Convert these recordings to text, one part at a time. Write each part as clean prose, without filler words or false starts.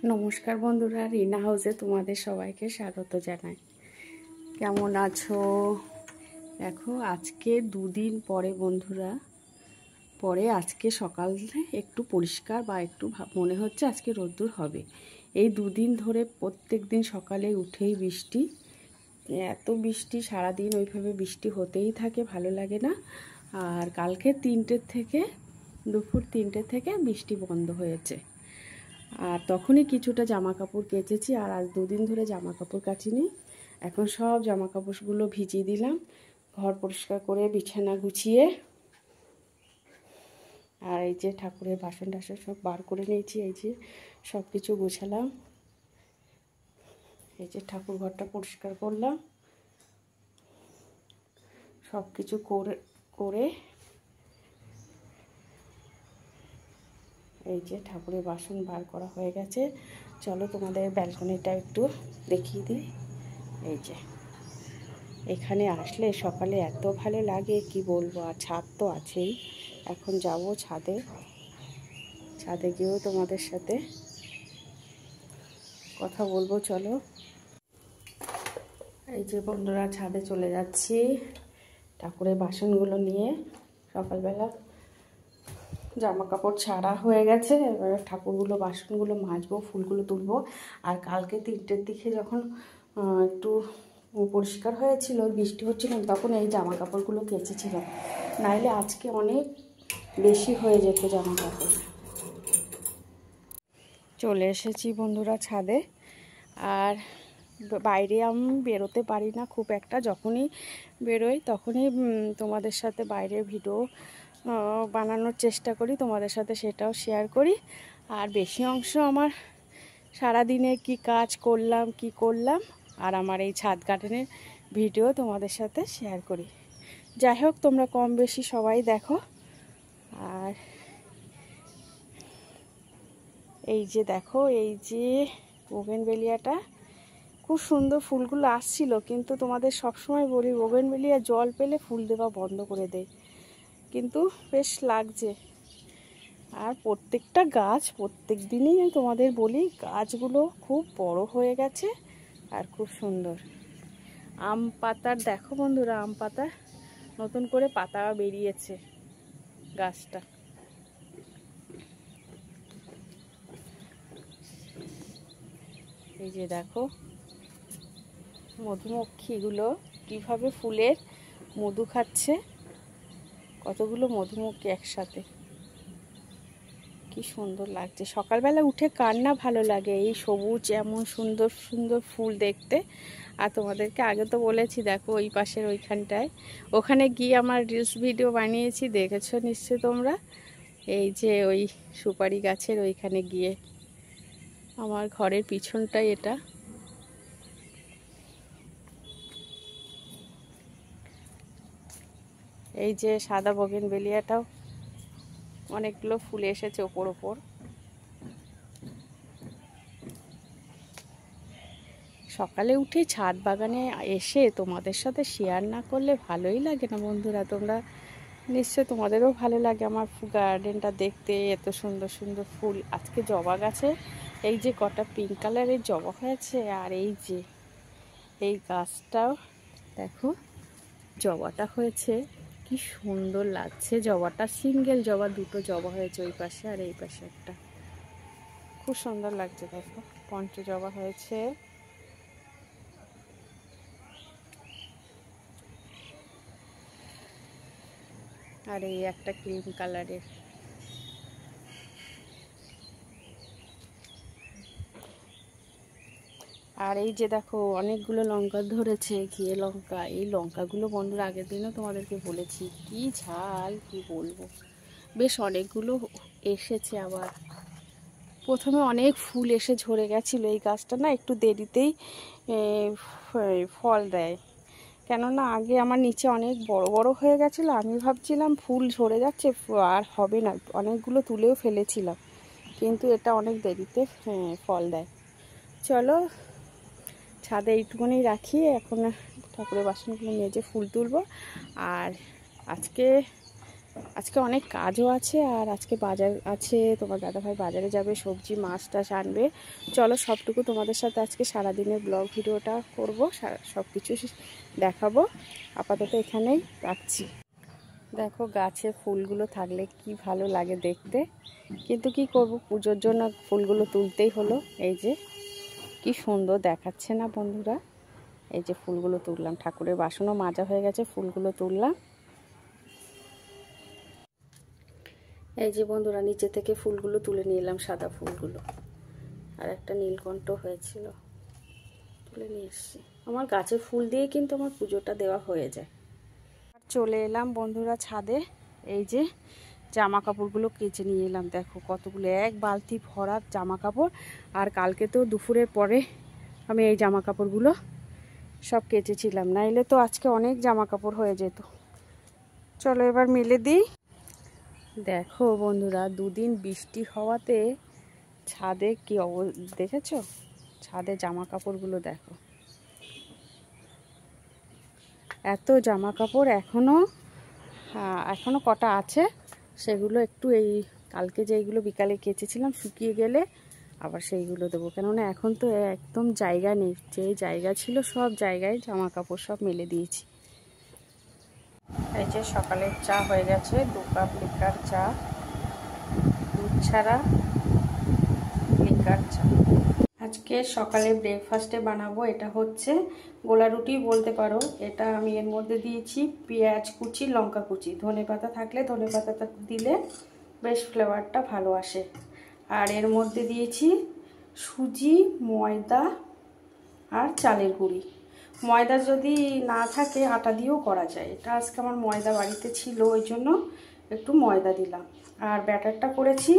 নমস্কার বন্ধুরা, রিনা হাউসে তোমাদের সবাইকে স্বাগত জানাই। কেমন আছো? দেখো, আজকে দুদিন পরে বন্ধুরা, আজকে সকালে একটু পরিষ্কার বা একটু মনে হচ্ছে আজকে রোদ্দুর হবে। এই দুদিন ধরে প্রত্যেক দিন সকালে উঠেই বৃষ্টি, এত বৃষ্টি, সারাদিন ওইভাবে বৃষ্টি হতেই থাকে, ভালো লাগে না। আর কালকে দুপুর 3টে থেকে বৃষ্টি বন্ধ হয়েছে। আর তখনই কিছুটা জামা কাপড় কেচেছি, আর আজ দুদিন ধরে জামা কাপড় কাচিনি। এখন সব জামা কাপড়গুলো ভিজিয়ে দিলাম, ঘর পরিষ্কার করে বিছানা গুছিয়ে। আর এই যে ঠাকুরের বাসন টাসন সব বার করে নিয়েছি, এই যে সব কিছু গুছালাম। এই যে ঠাকুর ঘরটা পরিষ্কার করলাম, সব কিছু করে এই যে ঠাকুরের বাসন বার করা হয়ে গেছে। চলো তোমাদের ব্যালকনিটা একটু দেখিয়ে দিই। এই যে এখানে আসলে সকালে এত ভালো লাগে কি বলবো। আর ছাদ তো আছেই, এখন যাব ছাদে গিয়েও তোমাদের সাথে কথা বলবো। চলো, এই যে বন্ধুরা, ছাদে চলে যাচ্ছি ঠাকুরের বাসনগুলো নিয়ে। সকালবেলা জামা কাপড় ছাড়া হয়ে গেছে, এবার ঠাকুরগুলো বাসনগুলো মাজবো, ফুলগুলো তুলবো। আর কালকে 3টের দিকে যখন একটু পরিষ্কার হয়েছিল, বৃষ্টি হচ্ছিল, তখন এই জামা কাপড়গুলো কেচেছিলাম, নাইলে আজকে অনেক বেশি হয়ে যেত জামা কাপড়। চলে এসেছি বন্ধুরা ছাদে। আর বাইরে আমি বেরোতে পারি না খুব একটা, যখনই বেরোই তখনই তোমাদের সাথে বাইরের ভিডিও বানানোর চেষ্টা করি, তোমাদের সাথে সেটাও শেয়ার করি। আর বেশি অংশ আমার সারাদিনে কি কাজ করলাম আর আমার এই ছাদ গার্ডেনের ভিডিও তোমাদের সাথে শেয়ার করি। যাই হোক, তোমরা কম বেশি সবাই দেখো। আর এই যে দেখো, এই যে বোগেনভেলিয়াটা, খুব সুন্দর ফুলগুলো আসছিল, কিন্তু তোমাদের সবসময় বলি বোগেনভেলিয়া জল পেলে ফুল দেওয়া বন্ধ করে দেয়, কিন্তু বেশ লাগছে। আর প্রত্যেকটা গাছ প্রত্যেক দিনই আমি তোমাদের বলি, গাছগুলো খুব বড় হয়ে গেছে আর খুব সুন্দর। আম পাতার দেখো বন্ধুরা, আম পাতা নতুন করে পাতা বেরিয়েছে গাছটা। এই যে দেখো, মধুমক্ষীগুলো কিভাবে ফুলের মধু খাচ্ছে, কতগুলো মধুমক্ষী একসাথে, কি সুন্দর লাগছে। সকালবেলা উঠে কার না ভালো লাগে এই সবুজ এমন সুন্দর সুন্দর ফুল দেখতে। আর তোমাদেরকে আগে তো বলেছি, দেখো ওই পাশের ওইখানটায়, ওখানে গিয়ে আমার রিলস ভিডিও বানিয়েছি, দেখেছো নিশ্চয় তোমরা। এই যে ওই সুপারি গাছের ওইখানে গিয়ে, আমার ঘরের পিছনটাই এটা। এই যে সাদা বোগেনভেলিয়াটাও অনেকগুলো ফুল এসেছে ওপর। সকালে উঠে ছাদ বাগানে এসে তোমাদের সাথে শেয়ার না করলে ভালোই লাগে না বন্ধুরা। তোমরা নিশ্চয়, তোমাদেরও ভালো লাগে আমার গার্ডেনটা দেখতে, এত সুন্দর সুন্দর ফুল। আজকে জবা গাছে এই যে কটা পিঙ্ক কালারের জবা হয়েছে, আর এই যে এই গাছটাও দেখো জবাটা হয়েছে, কি সুন্দর লাগছে। জবাটা সিঙ্গেল জবা, দুটো জবা হয়েছে ওই পাশে আর এই পাশে একটা, খুব সুন্দর লাগছে। দেখো পঞ্চ জবা হয়েছে। আর এই একটা ক্রিম কালারের। আর এই যে দেখো অনেকগুলো লঙ্কা ধরেছে, ঘিয়ে লঙ্কা। এই লঙ্কাগুলো বন্ধুরা আগের দিনও তোমাদেরকে বলেছি, কি ঝাল কি বলবো। বেশ অনেকগুলো এসেছে আবার। প্রথমে অনেক ফুল এসে ঝরে গেছিলো। এই গাছটা না একটু দেরিতেই ফল দেয়, কেননা আগে আমার নিচে অনেক বড় বড় হয়ে গেছিলো। আমি ভাবছিলাম ফুল ঝরে যাচ্ছে আর হবে না, অনেকগুলো তুলেও ফেলেছিলাম, কিন্তু এটা অনেক দেরিতে ফল দেয়। চলো ছাদে এইটুকুনি রাখি, এখন ঠাকুরের বাসনগুলো মেজে ফুল তুলবো। আর আজকে আজকে অনেক কাজও আছে, আর আজকে বাজার আছে, তোমার দাদাভাই বাজারে যাবে, সবজি মাছ টাছ আনবে। চলো সবটুকু তোমাদের সাথে আজকে সারাদিনের ব্লগ ভিডিওটা করব, সব কিছু দেখাবো। আপাতত এখানেই রাখছি। দেখো গাছে ফুলগুলো থাকলে কি ভালো লাগে দেখতে, কিন্তু কি করব, পুজোর জন্য ফুলগুলো তুলতেই হলো। এই যে কি সুন্দর দেখাচ্ছে না বন্ধুরা, এই যে ফুলগুলো তুললাম, ঠাকুরের বাসনও মাজা হয়ে গেছে, ফুলগুলো তুললাম। এই যে বন্ধুরা নিচে থেকে ফুলগুলো তুলে নিয়ে এলাম, সাদা ফুলগুলো, আর একটা নীলকণ্ঠ হয়েছিল, তুলে নিয়ে এসছি। আমার গাছের ফুল দিয়ে কিন্তু আমার পুজোটা দেওয়া হয়ে যায়। চলে এলাম বন্ধুরা ছাদে, এই যে জামা কাপড়গুলো কেচে নিয়ে এলাম। দেখো কতগুলো, এক বালতি ভরা জামা কাপড়। আর কালকে তো দুপুরের পরে আমি এই জামা কাপড়গুলো সব কেচেছিলাম, নাইলে তো আজকে অনেক জামা কাপড় হয়ে যেত। চলো এবার মেলে দিই। দেখো বন্ধুরা, দুদিন বৃষ্টি হওয়াতে ছাদে কি দেখেছো, ছাদে জামা কাপড়গুলো দেখো, এত জামা কাপড় এখনো কটা আছে, সেগুলো একটু এই কালকে যেইগুলো বিকালে কেচেছিলাম শুকিয়ে গেলে আবার সেইগুলো দেবো, কেননা এখন তো একদম জায়গা নেই, যে জায়গা ছিল সব জায়গায় জামা কাপড় সব মেলে দিয়েছি। এই যে সকালের চা হয়ে গেছে, 2 কাপ লিকার চা, দুধ ছাড়া লিকার চা। আজকে সকালে ব্রেকফাস্টে বানাবো, এটা হচ্ছে গোলা রুটি বলতে পারো। এটা আমি এর মধ্যে দিয়েছি পেঁয়াজ কুচি, লঙ্কা কুচি, ধনেপাতা থাকলে ধনেপাতাটা দিলে বেশ ফ্লেভারটা ভালো আসে। আর এর মধ্যে দিয়েছি সুজি, ময়দা আর চালের গুঁড়ি। ময়দা যদি না থাকে আটা দিয়েও করা যায়, এটা আজকে আমার ময়দা বাড়িতে ছিল, ওই জন্য একটু ময়দা দিলাম। আর ব্যাটারটা করেছি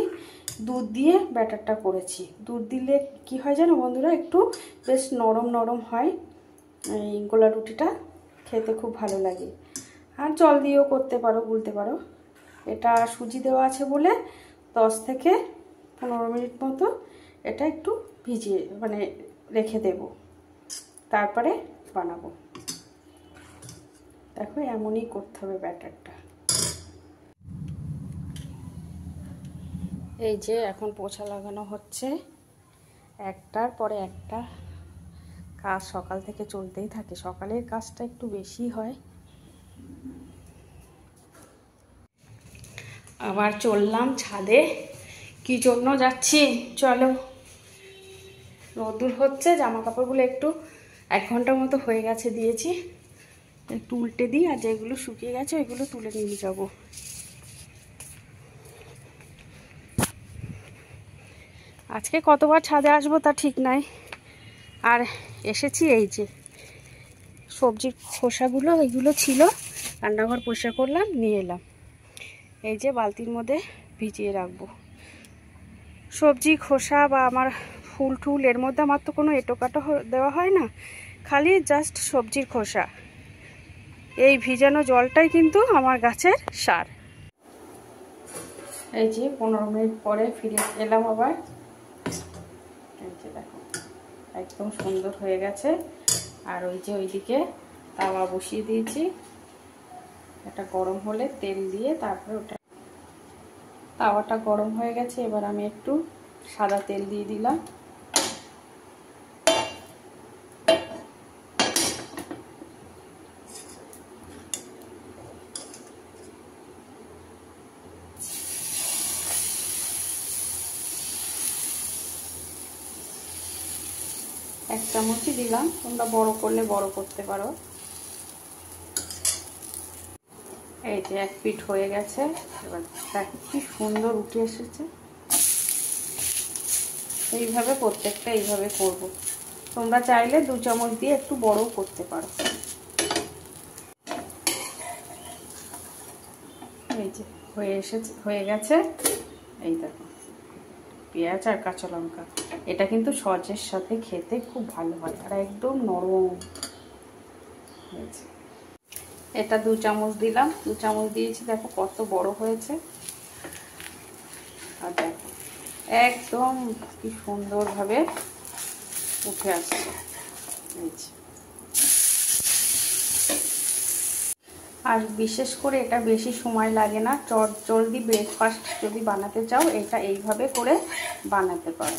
দুধ দিয়ে, ব্যাটারটা করেছি। দুধ দিলে কি হয় জানো বন্ধুরা, একটু বেশ নরম নরম হয়, এই গোলা রুটিটা খেতে খুব ভালো লাগে। আর জল দিয়েও করতে পারো, গুলতে পারো। এটা সুজি দেওয়া আছে বলে 10 থেকে 15 মিনিট মতো এটা একটু ভিজিয়ে রেখে দেব, তারপরে বানাবো। দেখো এমনই করতে হবে ব্যাটারটা। এই যে এখন পোছা লাগানো হচ্ছে, একটার পরে একটা কাজ সকাল থেকে চলতেই থাকে, সকালের কাজটা একটু বেশি হয়। আবার চললাম ছাদে, কি জন্য যাচ্ছি চলো। রোদ্দুর হচ্ছে, জামা কাপড়গুলো একটু 1 ঘন্টার মতো হয়ে গেছে দিয়েছি, একটু উল্টে দিই, আর যেগুলো শুকিয়ে গেছে ওইগুলো তুলে নিয়ে যাব। আজকে কতবার ছাদে আসবো তা ঠিক নাই। আর এসেছি, এই যে সবজির খোসাগুলো এগুলো ছিল, রান্নাঘর পরিষ্কার করলাম, নিয়ে এলাম। এই যে বালতির মধ্যে ভিজিয়ে রাখবো সবজি খোসা বা আমার ফুল টুল, এর মধ্যে আমার তো কোনো এঁটোকাটো দেওয়া হয় না, খালি জাস্ট সবজির খোসা। এই ভিজানো জলটাই কিন্তু আমার গাছের সার। এই যে 15 মিনিট পরে ফিরে এলাম আবার। এই যে দেখো একদম সুন্দর হয়ে গেছে। আর ওই যে ওইদিকে তাওয়া বসিয়ে দিয়েছি, এটা গরম হলে তেল দিয়ে তারপরে ওটা, তাওয়াটা গরম হয়ে গেছে। এবার আমি একটু সাদা তেল দিয়ে দিলাম। এক চামচই দিলাম, তোমরা বড় করলে বড় করতে পারো। এই যে 1 পিঠ হয়ে গেছে, এবার দেখো কি সুন্দর উঠে এসেছে। এইভাবে প্রত্যেকটা এইভাবে করব। তোমরা চাইলে 2 চামচ দিয়ে একটু বড়ও করতে পারো। এই যে হয়ে গেছে। এই দেখো পেঁয়াজ আর কাঁচা লঙ্কা, এটা কিন্তু সসের সাথে খেতে খুব ভালো হয়, আর একদম নরম হয়েছে। এটা 2 চামচ দিলাম, 2 চামচ দিয়েছি, দেখো কত বড় হয়েছে। আর দেখো একদম কি সুন্দরভাবে উঠে আসছে। আর বিশেষ করে এটা বেশি সময় লাগে না, জলদি ব্রেকফাস্ট যদি বানাতে চাও এটা এইভাবে করে বানাতে পারো।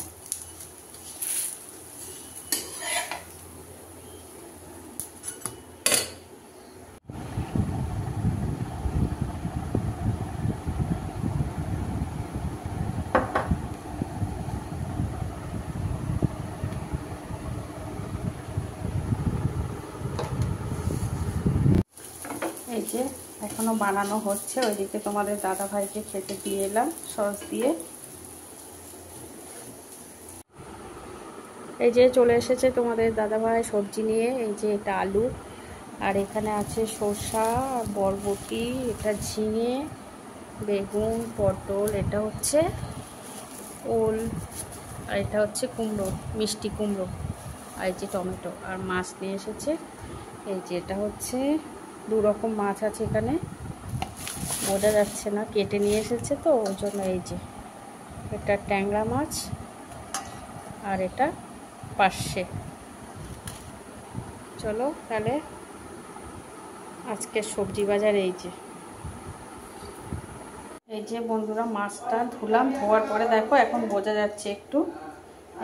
এই যে এখনো বানানো হচ্ছে, ওইদিকে তোমাদের দাদা ভাইকে খেতে দিয়ে এলাম সস দিয়ে। এই যে চলে এসেছে তোমাদের দাদা ভাই সবজি নিয়ে। এই যে এটা আলু, আর এখানে আছে শসা, বরবটি, এটা ঝিঙে, বেগুন, পটল, এটা হচ্ছে ওল, আর এটা হচ্ছে কুমড়ো, মিষ্টি কুমড়ো, আর এই যে টমেটো, আর মাছ নিয়ে এসেছে। এই যে এটা হচ্ছে 2 রকম মাছ আছে এখানে, বোঝা যাচ্ছে না, কেটে নিয়ে এসেছে তো ওই জন্য। এই যে এটা ট্যাংরা মাছ, আর এটা পার্শে। চলো তাহলে আজকের সবজি বাজার। এই যে বন্ধুরা মাছটা ধুলাম, ধোয়ার পরে দেখো এখন বোঝা যাচ্ছে একটু।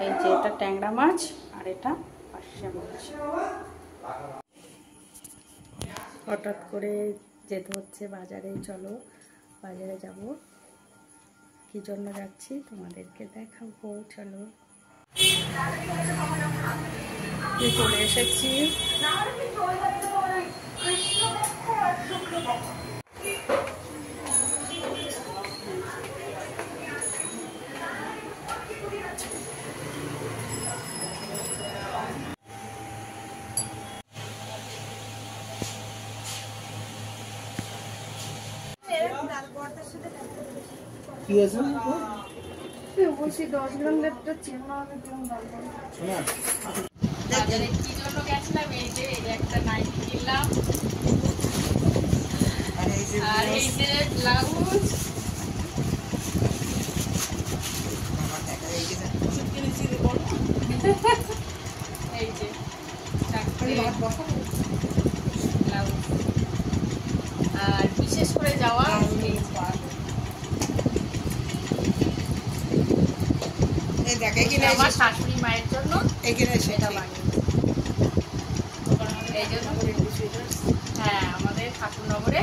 এই যে এটা ট্যাংরা মাছ, আর এটা পার্শে মাছ। হঠাৎ করে যেতে হচ্ছে বাজারে। চলো বাজারে যাব, কি জন্য যাচ্ছি তোমাদেরকে দেখাবো। চলো চলে এসেছি। কি আছে বলছি 10 গ্রাম লেটটা চিংড়া হবে কেমন দাম পড়ে। বাজারে কি জন্য গেছিলাম, এই যে একটা নাইটি কিনলাম, আর এই যে ব্লাউজ, এই যে ব্লাউজ, আর বিশেষ করে যাওয়া আমার শাশুড়ি মায়ের জন্য সেটা বানিয়েছি। এই জন্য হ্যাঁ আমাদের ঠাকুরনগরে